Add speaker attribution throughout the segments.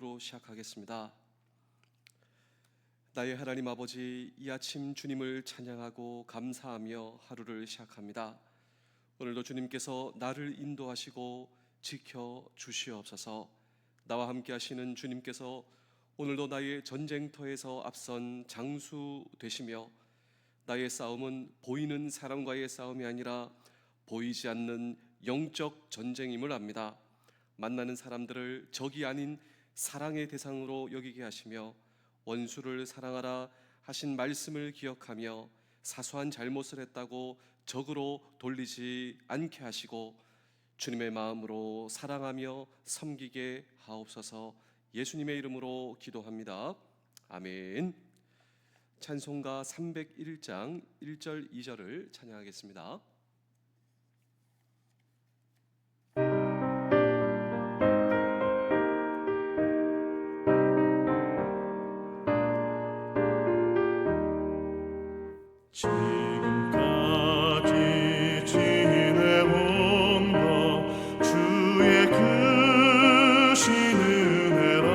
Speaker 1: 기도로 시작하겠습니다. 나의 하나님 아버지, 이 아침 주님을 찬양하고 감사하며 하루를 시작합니다. 오늘도 주님께서 나를 인도하시고 지켜 주시옵소서. 나와 함께 하시는 주님께서 오늘도 나의 전쟁터에서 앞선 장수 되시며, 나의 싸움은 보이는 사람과의 싸움이 아니라 보이지 않는 영적 전쟁임을 압니다. 만나는 사람들을 적이 아닌 사랑의 대상으로 여기게 하시며, 원수를 사랑하라 하신 말씀을 기억하며 사소한 잘못을 했다고 적으로 돌리지 않게 하시고 주님의 마음으로 사랑하며 섬기게 하옵소서. 예수님의 이름으로 기도합니다. 아멘. 찬송가 301장 1절 2절을 찬양하겠습니다.
Speaker 2: 지금까지 지내온 것 주의 크신 은혜라.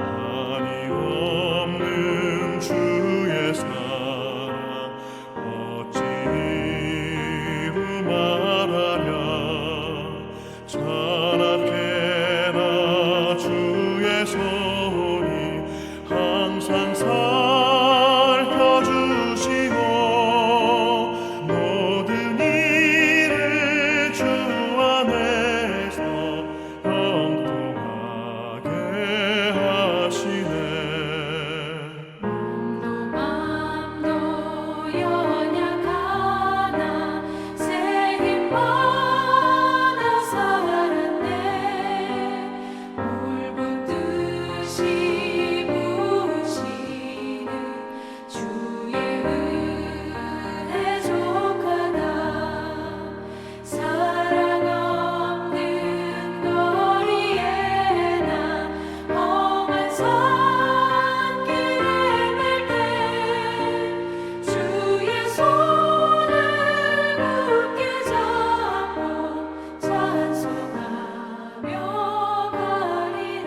Speaker 2: 한이 없는 주의 사랑 어찌 이루 말하랴. 자나깨나 주의 손이 항상 살펴주시고 모든 일을 주 안에서 형통하게 하시네.
Speaker 3: 몸도 맘도 연약하나 새 힘 받아 살았네. 물붓듯이 부으시는 주의 은혜 족하다. 사랑 없는 거리에 나 험한 산길에 맬 때 주의 손을 굳게 잡고 찬송하며 가리라.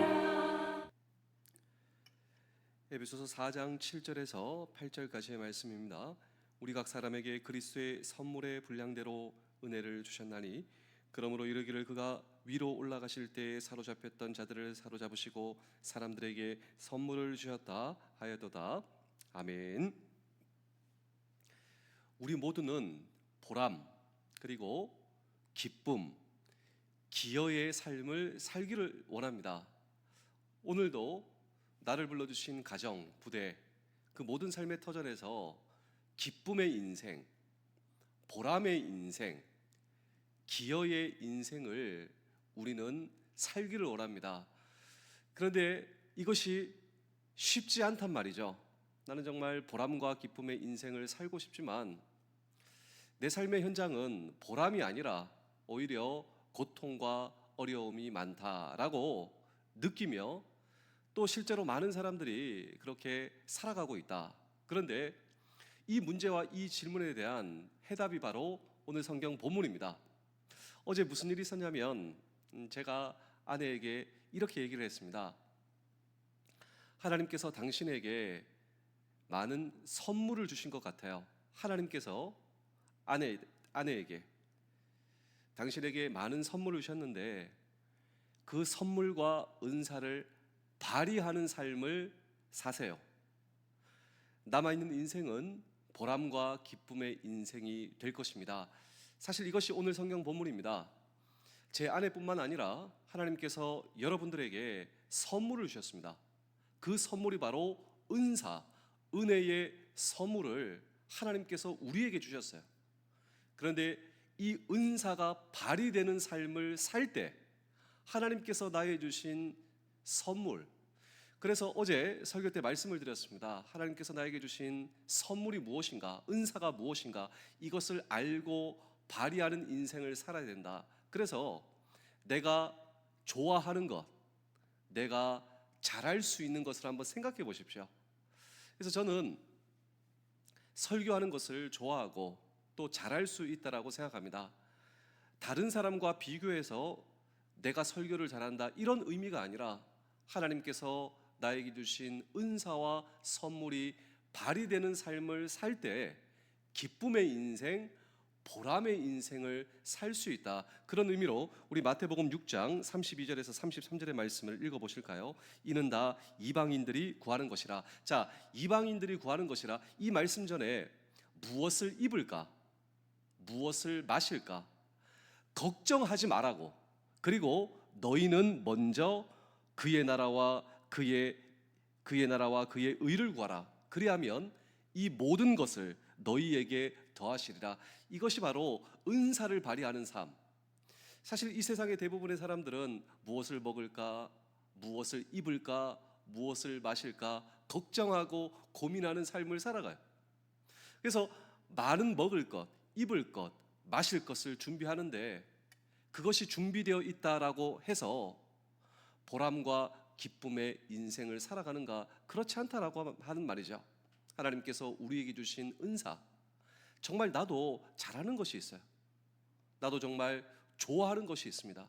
Speaker 1: 에베소서 4장 7절에서 8절까지의 말씀입니다. 우리 각 사람에게 그리스도의 선물의 분량대로 은혜를 주셨나니 그러므로 이르기를 그가 위로 올라가실 때에 사로잡혔던 자들을 사로잡으시고 사람들에게 선물을 주셨다 하였도다. 아멘. 우리 모두는 보람 그리고 기쁨, 기여의 삶을 살기를 원합니다. 오늘도 나를 불러주신 가정, 부대, 그 모든 삶의 터전에서 기쁨의 인생, 보람의 인생, 기여의 인생을 우리는 살기를 원합니다. 그런데 이것이 쉽지 않단 말이죠. 나는 정말 보람과 기쁨의 인생을 살고 싶지만 내 삶의 현장은 보람이 아니라 오히려 고통과 어려움이 많다라고 느끼며 또 실제로 많은 사람들이 그렇게 살아가고 있다. 그런데 이 문제와 이 질문에 대한 해답이 바로 오늘 성경 본문입니다. 어제 무슨 일이 있었냐면 제가 아내에게 이렇게 얘기를 했습니다. 하나님께서 당신에게 많은 선물을 주신 것 같아요. 하나님께서 아내에게 당신에게 많은 선물을 주셨는데 그 선물과 은사를 발휘하는 삶을 사세요. 남아있는 인생은 보람과 기쁨의 인생이 될 것입니다. 사실 이것이 오늘 성경 본문입니다. 제 아내뿐만 아니라 하나님께서 여러분들에게 선물을 주셨습니다. 그 선물이 바로 은사, 은혜의 선물을 하나님께서 우리에게 주셨어요. 그런데 이 은사가 발휘되는 삶을 살 때 하나님께서 나에게 주신 선물, 그래서 어제 설교 때 말씀을 드렸습니다. 하나님께서 나에게 주신 선물이 무엇인가, 은사가 무엇인가, 이것을 알고 발휘하는 인생을 살아야 된다. 그래서 내가 좋아하는 것, 내가 잘할 수 있는 것을 한번 생각해 보십시오. 그래서 저는 설교하는 것을 좋아하고 또 잘할 수 있다라고 생각합니다. 다른 사람과 비교해서 내가 설교를 잘한다 이런 의미가 아니라 하나님께서 나에게 주신 은사와 선물이 발휘되는 삶을 살 때 기쁨의 인생, 보람의 인생을 살 수 있다. 그런 의미로 우리 마태복음 6장 32절에서 33절의 말씀을 읽어 보실까요? 이는 다 이방인들이 구하는 것이라. 자, 이방인들이 구하는 것이라. 이 말씀 전에 무엇을 입을까? 무엇을 마실까? 걱정하지 말라고. 그리고 너희는 먼저 그의 나라와 그의 의를 구하라. 그리하면 이 모든 것을 너희에게 더하시리라. 이것이 바로 은사를 발휘하는 삶. 사실 이 세상의 대부분의 사람들은 무엇을 먹을까, 무엇을 입을까, 무엇을 마실까 걱정하고 고민하는 삶을 살아가요. 그래서 많은 먹을 것, 입을 것, 마실 것을 준비하는데 그것이 준비되어 있다라고 해서 보람과 기쁨의 인생을 살아가는가? 그렇지 않다라고 하는 말이죠. 하나님께서 우리에게 주신 은사, 정말 나도 잘하는 것이 있어요. 나도 정말 좋아하는 것이 있습니다.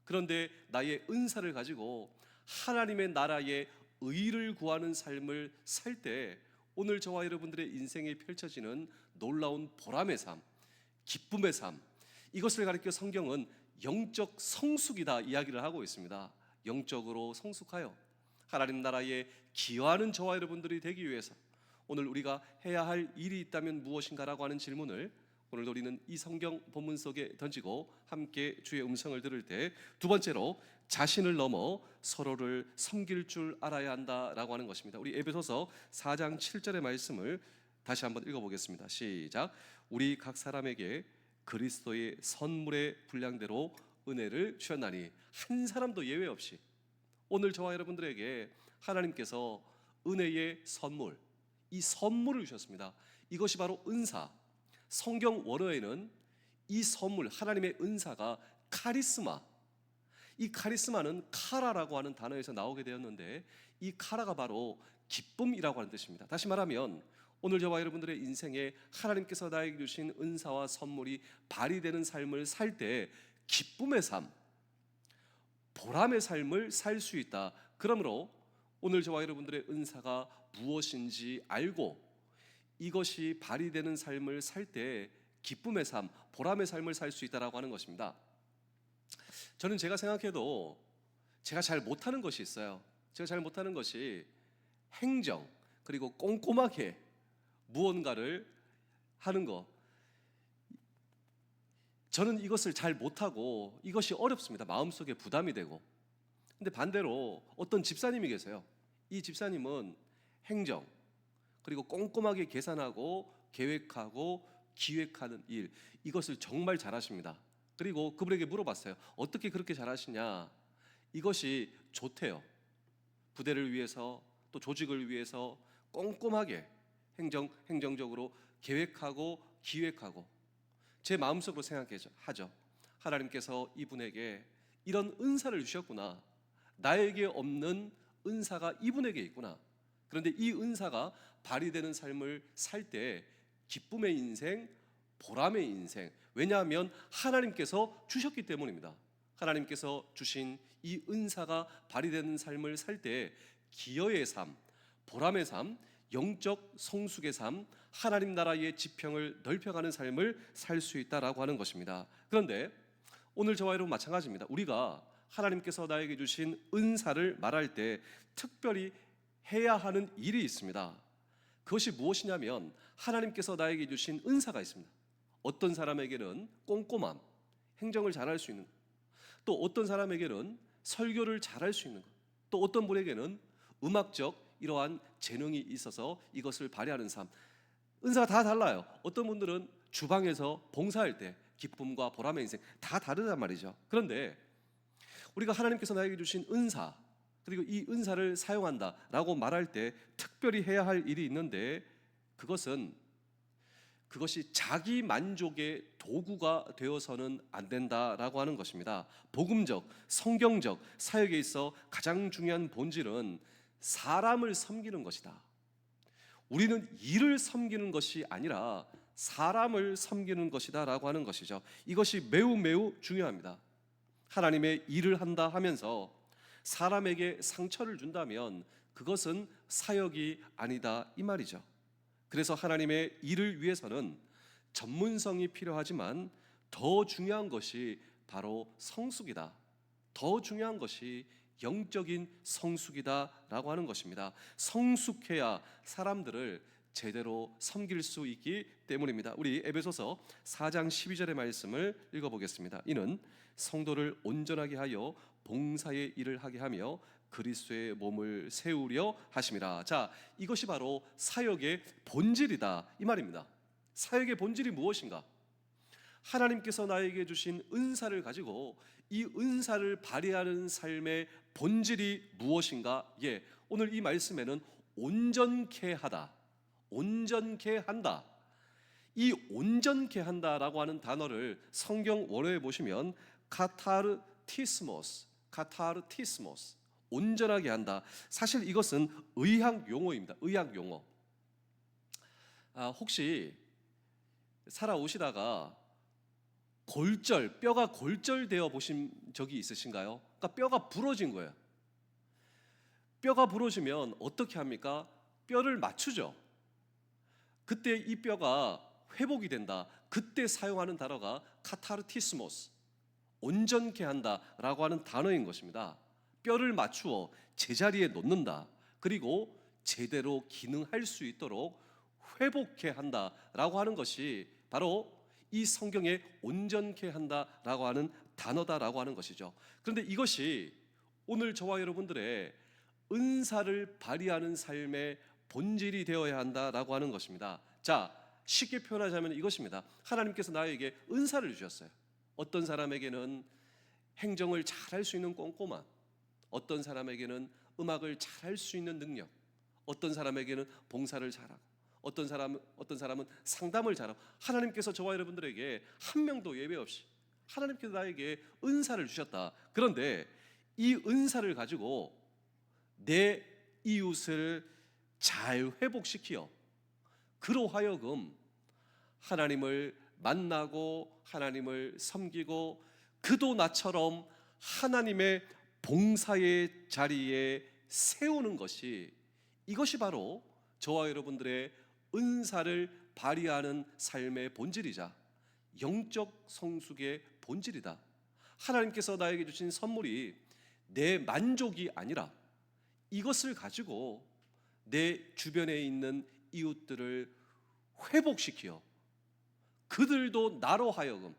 Speaker 1: 그런데 나의 은사를 가지고 하나님의 나라의 의를 구하는 삶을 살 때 오늘 저와 여러분들의 인생에 펼쳐지는 놀라운 보람의 삶, 기쁨의 삶, 이것을 가리켜 성경은 영적 성숙이다 이야기를 하고 있습니다. 영적으로 성숙하여 하나님 나라에 기여하는 저와 여러분들이 되기 위해서 오늘 우리가 해야 할 일이 있다면 무엇인가라고 하는 질문을 오늘 우리는 이 성경 본문 속에 던지고 함께 주의 음성을 들을 때 두 번째로 자신을 넘어 서로를 섬길 줄 알아야 한다라고 하는 것입니다. 우리 에베소서 4장 7절의 말씀을 다시 한번 읽어보겠습니다. 시작. 우리 각 사람에게 그리스도의 선물의 분량대로 은혜를 주셨나니. 한 사람도 예외 없이 오늘 저와 여러분들에게 하나님께서 은혜의 선물, 이 선물을 주셨습니다. 이것이 바로 은사. 성경 원어에는 이 선물, 하나님의 은사가 카리스마, 이 카리스마는 카라라고 하는 단어에서 나오게 되었는데 이 카라가 바로 기쁨이라고 하는 뜻입니다. 다시 말하면 오늘 저와 여러분들의 인생에 하나님께서 나에게 주신 은사와 선물이 발휘되는 삶을 살 때 기쁨의 삶, 보람의 삶을 살 수 있다. 그러므로 오늘 저와 여러분들의 은사가 무엇인지 알고 이것이 발휘되는 삶을 살 때 기쁨의 삶, 보람의 삶을 살 수 있다라고 하는 것입니다. 저는 제가 생각해도 제가 잘 못하는 것이 있어요. 제가 잘 못하는 것이 행정, 그리고 꼼꼼하게 무언가를 하는 것. 저는 이것을 잘 못하고 이것이 어렵습니다. 마음속에 부담이 되고. 근데 반대로 어떤 집사님이 계세요. 이 집사님은 행정, 그리고 꼼꼼하게 계산하고 계획하고 기획하는 일, 이것을 정말 잘하십니다. 그리고 그분에게 물어봤어요. 어떻게 그렇게 잘하시냐? 이것이 좋대요. 부대를 위해서 또 조직을 위해서 꼼꼼하게 행정적으로 계획하고 기획하고. 제 마음속으로 생각하죠. 하나님께서 이분에게 이런 은사를 주셨구나. 나에게 없는 은사가 이분에게 있구나. 그런데 이 은사가 발휘되는 삶을 살 때 기쁨의 인생, 보람의 인생. 왜냐하면 하나님께서 주셨기 때문입니다. 하나님께서 주신 이 은사가 발휘되는 삶을 살 때 기여의 삶, 보람의 삶, 영적 성숙의 삶, 하나님 나라의 지평을 넓혀가는 삶을 살 수 있다라고 하는 것입니다. 그런데 오늘 저와 여러분 마찬가지입니다. 우리가 하나님께서 나에게 주신 은사를 말할 때 특별히 해야 하는 일이 있습니다. 그것이 무엇이냐면 하나님께서 나에게 주신 은사가 있습니다. 어떤 사람에게는 꼼꼼함, 행정을 잘할 수 있는 것, 또 어떤 사람에게는 설교를 잘할 수 있는 것, 또 어떤 분에게는 음악적 이러한 재능이 있어서 이것을 발휘하는 삶. 은사가 다 달라요. 어떤 분들은 주방에서 봉사할 때 기쁨과 보람의 인생 다 다르단 말이죠. 그런데 우리가 하나님께서 나에게 주신 은사, 그리고 이 은사를 사용한다라고 말할 때 특별히 해야 할 일이 있는데 그것이 자기 만족의 도구가 되어서는 안 된다라고 하는 것입니다. 복음적, 성경적 사역에 있어 가장 중요한 본질은 사람을 섬기는 것이다. 우리는 일을 섬기는 것이 아니라 사람을 섬기는 것이다라고 하는 것이죠. 이것이 매우 매우 중요합니다. 하나님의 일을 한다 하면서 사람에게 상처를 준다면 그것은 사역이 아니다 이 말이죠. 그래서 하나님의 일을 위해서는 전문성이 필요하지만 더 중요한 것이 바로 성숙이다. 더 중요한 것이 영적인 성숙이다라고 하는 것입니다. 성숙해야 사람들을 제대로 섬길 수 있기 때문입니다. 우리 에베소서 4장 12절의 말씀을 읽어보겠습니다. 이는 성도를 온전하게 하여 봉사의 일을 하게 하며 그리스도의 몸을 세우려 하심이라. 자, 이것이 바로 사역의 본질이다 이 말입니다. 사역의 본질이 무엇인가? 하나님께서 나에게 주신 은사를 가지고 이 은사를 발휘하는 삶의 본질이 무엇인가? 예, 오늘 이 말씀에는 온전케 하다, 온전케 한다. 이 온전케 한다라고 하는 단어를 성경 원어에 보시면 카타르티스모스, 카타르티스모스, 온전하게 한다. 사실 이것은 의학 용어입니다. 의학 용어. 혹시 살아오시다가 뼈가 골절되어 보신 적이 있으신가요? 그러니까 뼈가 부러진 거예요. 뼈가 부러지면 어떻게 합니까? 뼈를 맞추죠. 그때 이 뼈가 회복이 된다. 그때 사용하는 단어가 카타르티스모스, 온전케 한다라고 하는 단어인 것입니다. 뼈를 맞추어 제자리에 놓는다. 그리고 제대로 기능할 수 있도록 회복케 한다라고 하는 것이 바로 이 성경에 온전케 한다라고 하는 단어다라고 하는 것이죠. 그런데 이것이 오늘 저와 여러분들의 은사를 발휘하는 삶의 본질이 되어야 한다라고 하는 것입니다. 자, 쉽게 표현하자면 이것입니다. 하나님께서 나에게 은사를 주셨어요. 어떤 사람에게는 행정을 잘할 수 있는 꼼꼼함, 어떤 사람에게는 음악을 잘할 수 있는 능력, 어떤 사람에게는 봉사를 잘하고, 어떤 사람은 상담을 잘하고. 하나님께서 저와 여러분들에게 한 명도 예외 없이 하나님께서 나에게 은사를 주셨다. 그런데 이 은사를 가지고 내 이웃을 잘 회복시키어 그로 하여금 하나님을 만나고 하나님을 섬기고 그도 나처럼 하나님의 봉사의 자리에 세우는 것이, 이것이 바로 저와 여러분들의 은사를 발휘하는 삶의 본질이자 영적 성숙의 본질이다. 하나님께서 나에게 주신 선물이 내 만족이 아니라 이것을 가지고 내 주변에 있는 이웃들을 회복시키어 그들도 나로 하여금,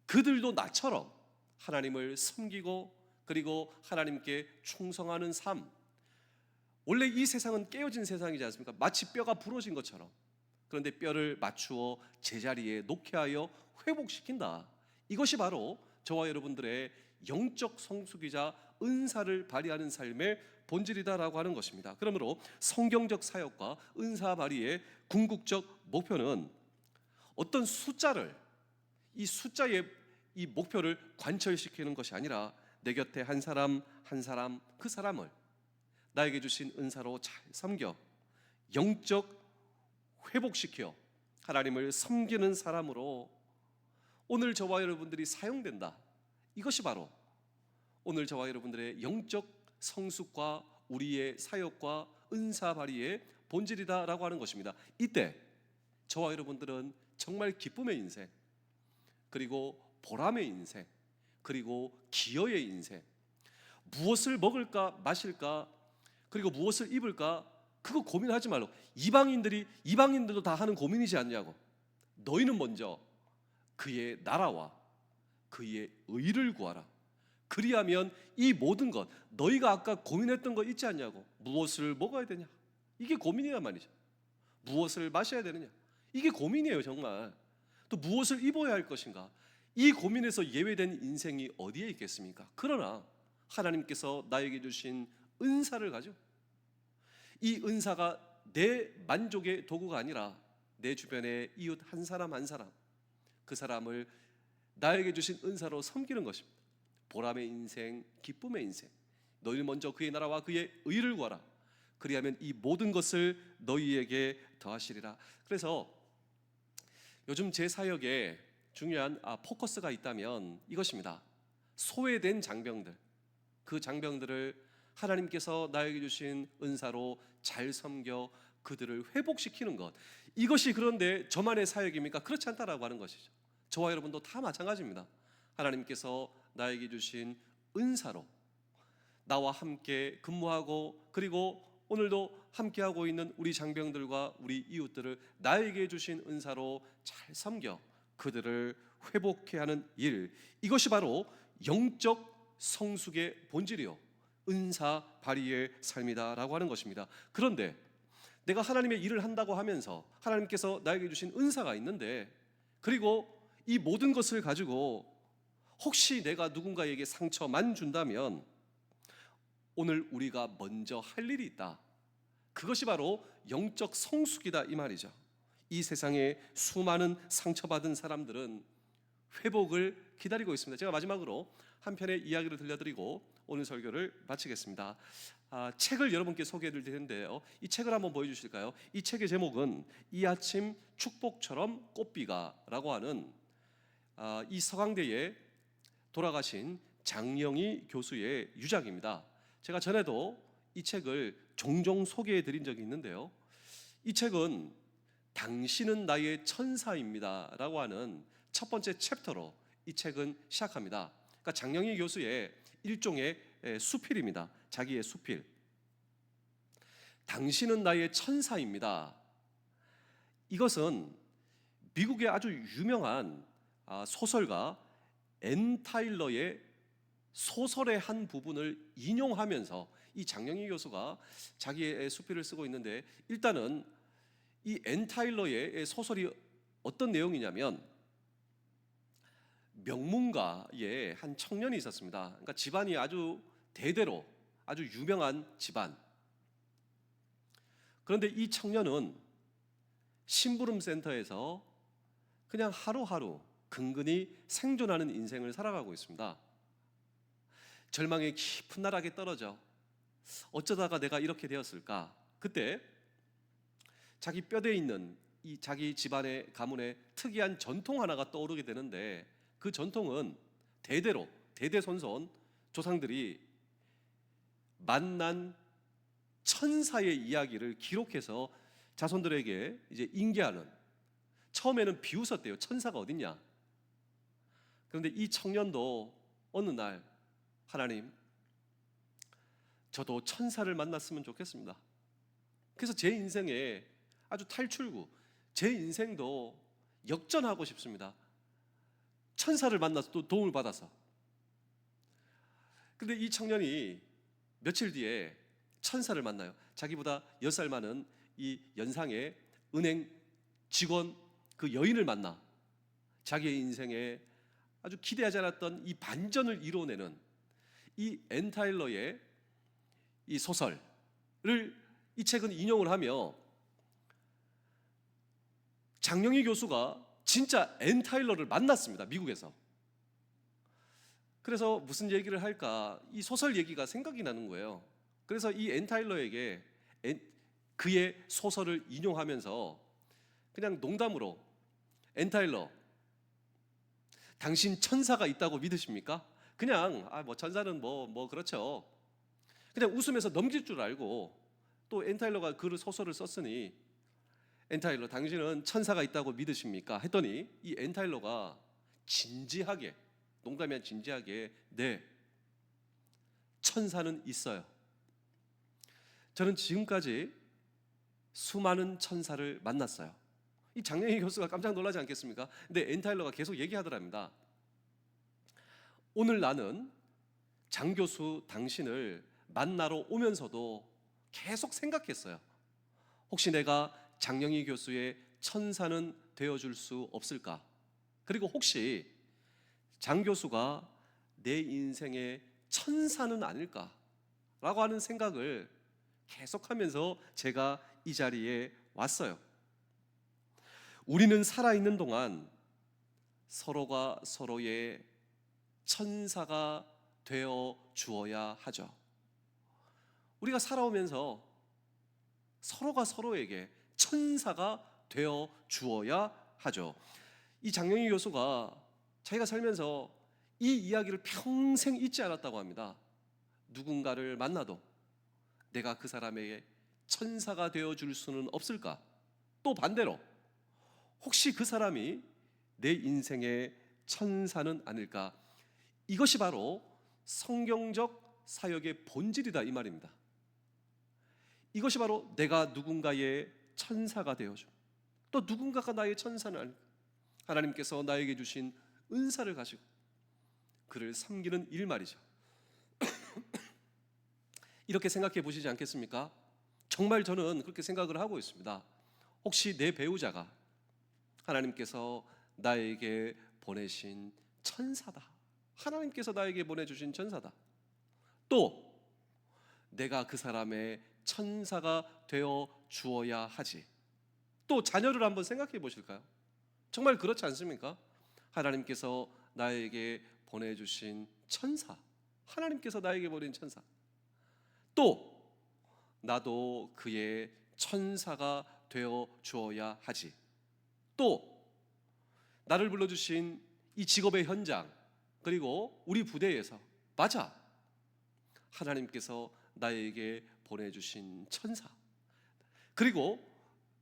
Speaker 1: 그들도 나처럼 하나님을 섬기고 그리고 하나님께 충성하는 삶. 원래 이 세상은 깨어진 세상이지 않습니까? 마치 뼈가 부러진 것처럼. 그런데 뼈를 맞추어 제자리에 놓게 하여 회복시킨다. 이것이 바로 저와 여러분들의 영적 성숙이자 은사를 발휘하는 삶의 본질이다라고 하는 것입니다. 그러므로 성경적 사역과 은사 발휘의 궁극적 목표는 어떤 숫자를, 이 숫자의 이 목표를 관철시키는 것이 아니라 내 곁에 한 사람 한 사람, 그 사람을 나에게 주신 은사로 잘 섬겨 영적 회복시켜 하나님을 섬기는 사람으로 오늘 저와 여러분들이 사용된다. 이것이 바로 오늘 저와 여러분들의 영적 성숙과 우리의 사역과 은사 발휘의 본질이다라고 하는 것입니다. 이때 저와 여러분들은 정말 기쁨의 인생, 그리고 보람의 인생, 그리고 기여의 인생, 무엇을 먹을까 마실까, 그리고 무엇을 입을까, 그거 고민하지 말고. 이방인들도 다 하는 고민이지 않냐고. 너희는 먼저 그의 나라와 그의 의를 구하라. 그리하면 이 모든 것, 너희가 아까 고민했던 거 있지 않냐고. 무엇을 먹어야 되냐, 이게 고민이란 말이죠. 무엇을 마셔야 되느냐, 이게 고민이에요 정말. 또 무엇을 입어야 할 것인가, 이 고민에서 예외된 인생이 어디에 있겠습니까? 그러나 하나님께서 나에게 주신 은사를 가지고, 이 은사가 내 만족의 도구가 아니라 내 주변의 이웃 한 사람 한 사람, 그 사람을 나에게 주신 은사로 섬기는 것입니다. 보람의 인생, 기쁨의 인생. 너희는 먼저 그의 나라와 그의 의를 구하라. 그리하면 이 모든 것을 너희에게 더하시리라. 그래서 요즘 제 사역에 중요한 포커스가 있다면 이것입니다. 소외된 장병들, 그 장병들을 하나님께서 나에게 주신 은사로 잘 섬겨 그들을 회복시키는 것, 이것이 그런데 저만의 사역입니까? 그렇지 않다라고 하는 것이죠. 저와 여러분도 다 마찬가지입니다. 하나님께서 나에게 주신 은사로 나와 함께 근무하고, 그리고 오늘도 함께하고 있는 우리 장병들과 우리 이웃들을 나에게 주신 은사로 잘 섬겨 그들을 회복해 하는 일, 이것이 바로 영적 성숙의 본질이요, 은사 발휘의 삶이다라고 하는 것입니다. 그런데 내가 하나님의 일을 한다고 하면서 하나님께서 나에게 주신 은사가 있는데, 그리고 이 모든 것을 가지고 혹시 내가 누군가에게 상처만 준다면 오늘 우리가 먼저 할 일이 있다. 그것이 바로 영적 성숙이다, 이 말이죠. 이 세상에 수많은 상처받은 사람들은 회복을 기다리고 있습니다. 제가 마지막으로 한 편의 이야기를 들려드리고 오늘 설교를 마치겠습니다. 책을 여러분께 소개해드릴 텐데요, 이 책을 한번 보여주실까요? 이 책의 제목은 이 아침 축복처럼 꽃비가라고 하는 이 서강대에 돌아가신 장영희 교수의 유작입니다. 제가 전에도 이 책을 종종 소개해드린 적이 있는데요, 이 책은 당신은 나의 천사입니다 라고 하는 첫 번째 챕터로 이 책은 시작합니다. 그러니까 장영희 교수의 일종의 수필입니다. 자기의 수필. 당신은 나의 천사입니다. 이것은 미국의 아주 유명한 소설가 앤 타일러의 소설의 한 부분을 인용하면서 이 장영희 교수가 자기의 수필을 쓰고 있는데, 일단은 이 앤 타일러의 소설이 어떤 내용이냐면, 명문가의 한 청년이 있었습니다. 그러니까 집안이 아주 대대로 아주 유명한 집안. 그런데 이 청년은 심부름 센터에서 그냥 하루하루 근근히 생존하는 인생을 살아가고 있습니다. 절망의 깊은 나락에 떨어져 어쩌다가 내가 이렇게 되었을까? 그때 자기 뼈대에 있는 이 자기 집안의 가문의 특이한 전통 하나가 떠오르게 되는데, 그 전통은 대대로 대대손손 조상들이 만난 천사의 이야기를 기록해서 자손들에게 이제 인계하는, 처음에는 비웃었대요. 천사가 어딨냐? 그런데 이 청년도 어느 날, 하나님, 저도 천사를 만났으면 좋겠습니다. 그래서 제 인생에 아주 탈출구, 제 인생도 역전하고 싶습니다. 천사를 만나서 또 도움을 받아서. 근데 이 청년이 며칠 뒤에 천사를 만나요. 자기보다 10살 많은 이 연상의 은행 직원 그 여인을 만나 자기의 인생에 아주 기대하지 않았던 이 반전을 이뤄내는 이 앤 타일러의 이 소설을 이 책은 인용을 하며, 장영희 교수가 진짜 앤 타일러를 만났습니다, 미국에서. 그래서 무슨 얘기를 할까, 이 소설 얘기가 생각이 나는 거예요. 그래서 이 앤 타일러에게 그의 소설을 인용하면서 그냥 농담으로, 앤 타일러, 당신 천사가 있다고 믿으십니까? 그냥 뭐 천사는 뭐 그렇죠, 그냥 웃으면서 넘길 줄 알고, 또 앤 타일러가 그 소설을 썼으니, 앤 타일러, 당신은 천사가 있다고 믿으십니까? 했더니 이 앤 타일러가 진지하게, 농담이 아니라 진지하게, 네, 천사는 있어요. 저는 지금까지 수많은 천사를 만났어요. 이 장영희 교수가 깜짝 놀라지 않겠습니까? 근데 앤 타일러가 계속 얘기하더랍니다. 오늘 나는 장 교수 당신을 만나러 오면서도 계속 생각했어요. 혹시 내가 장영희 교수의 천사는 되어줄 수 없을까? 그리고 혹시 장 교수가 내 인생의 천사는 아닐까? 라고 하는 생각을 계속하면서 제가 이 자리에 왔어요. 우리는 살아있는 동안 서로가 서로의 천사가 되어 주어야 하죠. 우리가 살아오면서 서로가 서로에게 천사가 되어 주어야 하죠. 이 장영희 교수가 자기가 살면서 이 이야기를 평생 잊지 않았다고 합니다. 누군가를 만나도 내가 그 사람에게 천사가 되어 줄 수는 없을까? 또 반대로 혹시 그 사람이 내 인생의 천사는 아닐까? 이것이 바로 성경적 사역의 본질이다 이 말입니다. 이것이 바로 내가 누군가의 천사가 되어줘. 또 누군가가 나의 천사는 아닐까? 하나님께서 나에게 주신 은사를 가지고 그를 섬기는 일 말이죠. 이렇게 생각해 보시지 않겠습니까? 정말 저는 그렇게 생각을 하고 있습니다. 혹시 내 배우자가 하나님께서 나에게 보내신 천사다. 하나님께서 나에게 보내주신 천사다. 또 내가 그 사람의 천사가 되어 주어야 하지. 또 자녀를 한번 생각해 보실까요? 정말 그렇지 않습니까? 하나님께서 나에게 보내주신 천사, 하나님께서 나에게 보낸 천사. 또 나도 그의 천사가 되어 주어야 하지. 또 나를 불러주신 이 직업의 현장, 그리고 우리 부대에서 맞아, 하나님께서 나에게 보내주신 천사, 그리고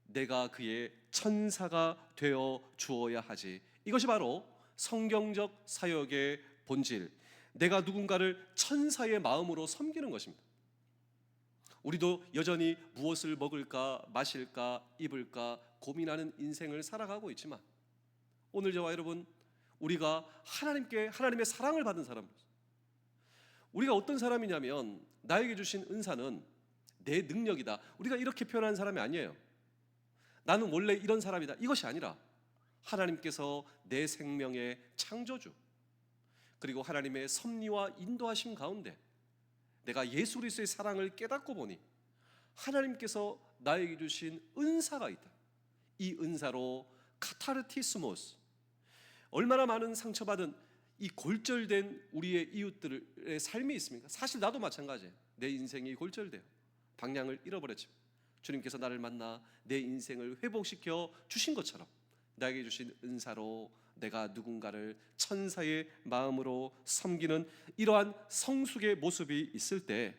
Speaker 1: 내가 그의 천사가 되어 주어야 하지. 이것이 바로 성경적 사역의 본질, 내가 누군가를 천사의 마음으로 섬기는 것입니다. 우리도 여전히 무엇을 먹을까, 마실까, 입을까 고민하는 인생을 살아가고 있지만 오늘 저와 여러분, 우리가 하나님의 사랑을 받은 사람입니다. 우리가 어떤 사람이냐면 나에게 주신 은사는 내 능력이다. 우리가 이렇게 표현하는 사람이 아니에요. 나는 원래 이런 사람이다. 이것이 아니라 하나님께서 내 생명의 창조주, 그리고 하나님의 섭리와 인도하심 가운데 내가 예수 그리스도의 사랑을 깨닫고 보니 하나님께서 나에게 주신 은사가 있다. 이 은사로 카타르티스모스, 얼마나 많은 상처받은 이 골절된 우리의 이웃들의 삶이 있습니까? 사실 나도 마찬가지예요. 내 인생이 골절돼요. 방향을 잃어버렸지만 주님께서 나를 만나 내 인생을 회복시켜 주신 것처럼 나에게 주신 은사로 내가 누군가를 천사의 마음으로 섬기는 이러한 성숙의 모습이 있을 때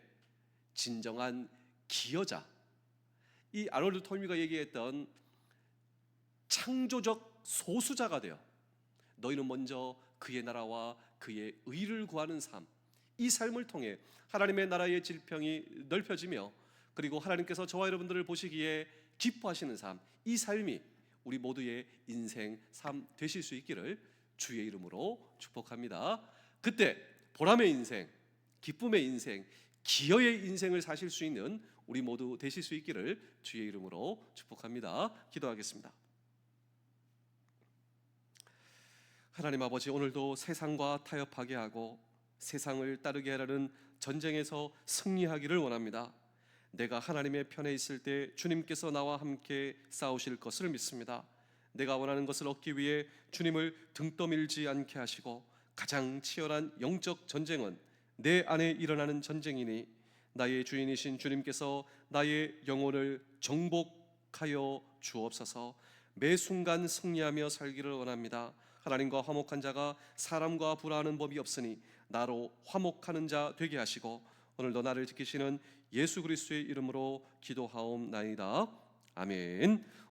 Speaker 1: 진정한 기여자, 이 아놀드 톨미가 얘기했던 창조적 소수자가 되어 너희는 먼저 그의 나라와 그의 의를 구하는 삶, 이 삶을 통해 하나님의 나라의 질평이 넓혀지며 그리고 하나님께서 저와 여러분들을 보시기에 기뻐하시는 삶, 이 삶이 우리 모두의 인생 삶 되실 수 있기를 주의 이름으로 축복합니다. 그때 보람의 인생, 기쁨의 인생, 기여의 인생을 사실 수 있는 우리 모두 되실 수 있기를 주의 이름으로 축복합니다. 기도하겠습니다. 하나님 아버지, 오늘도 세상과 타협하게 하고 세상을 따르게 하려는 전쟁에서 승리하기를 원합니다. 내가 하나님의 편에 있을 때 주님께서 나와 함께 싸우실 것을 믿습니다. 내가 원하는 것을 얻기 위해 주님을 등 떠밀지 않게 하시고 가장 치열한 영적 전쟁은 내 안에 일어나는 전쟁이니 나의 주인이신 주님께서 나의 영혼을 정복하여 주옵소서. 매 순간 승리하며 살기를 원합니다. 하나님과 화목한 자가 사람과 불화하는 법이 없으니 나로 화목하는 자 되게 하시고 오늘도 나를 지키시는 예수 그리스도의 이름으로 기도하옵나이다. 아멘.